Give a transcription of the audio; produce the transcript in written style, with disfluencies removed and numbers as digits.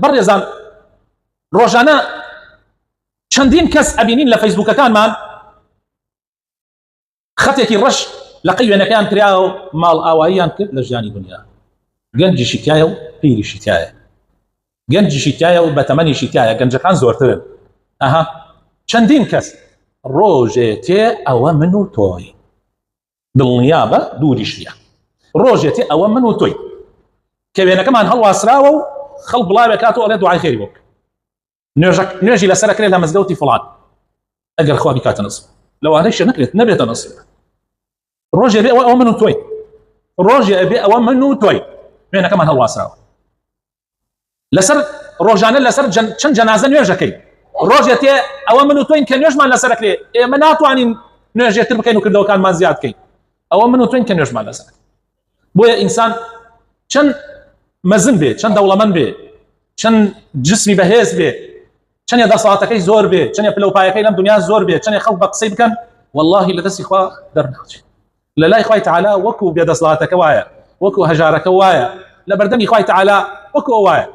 بەڕێزان ڕۆژانە چەندین کەس ئەبینین لە فەیسبووکەکانمان خەتێکی ڕەش لە قەی وێنەکەیان کراوە و ماڵ ئاواییان کرد لە ژیانی دنیا. گەنجیشی تایە و پیریشی تایە، گەنجیشی تایە و بەتەمەنیشی تایە، گەنجەکان زۆرترن. چەندین کەس ڕۆژێ تێ ئەوە من و تۆی دڵنیا بە دووریشیە، ڕۆژێ تێ ئەوە من و تۆی کە وێنەکەمان هەڵواسراوە و خەڵ بڵاوێ کاتەوە ئەڵێ دوعای خێری بۆ بکە، نوێژی لەسەر ئەکرێت لە مەزگەوتی فڵان، ئەگەر خوا بیکاتە نسب لەوانەی شێ نەکرێت نەبێتە نسب. ڕۆژێ بێ ئەوە من و تۆی، ڕۆژێ بێ ئەوە من و تۆی وێنەکەمان هەڵواسراوە. لەسەر ڕۆژانە لەسەر چەند جەنازە نوێژەکەی، ڕۆژێ تێ ئەوە من و تۆین کە نوێژمان لەسەر ئەکرێ، ئێمە ناتوانین نوێژێتر بکەین و کردەوەکانمان زیاد بکەین، ئەوە من و تۆین کە نوێژمان لەسەر. بۆیە ئینسان چەند مەزن بێ، چەند دەوڵەمەند بێ، چەند جسمی بەهێز بێ، چەندێ دەسەڵاتەکەی زۆر بێ، چەندێ پلەپایەکەی لەم دنیا زۆر بێ، چەندێ خەڵک بە قسەی بکەن، واللهی لە دەستی خوا دەرناچێت. لە لای خوای تەعالا وەکو بێدەسەڵاتەکە وایە، وەکو هەژارەکە وایە، لە بەردەمی خوای تەعالا وەکو ئەو وایە.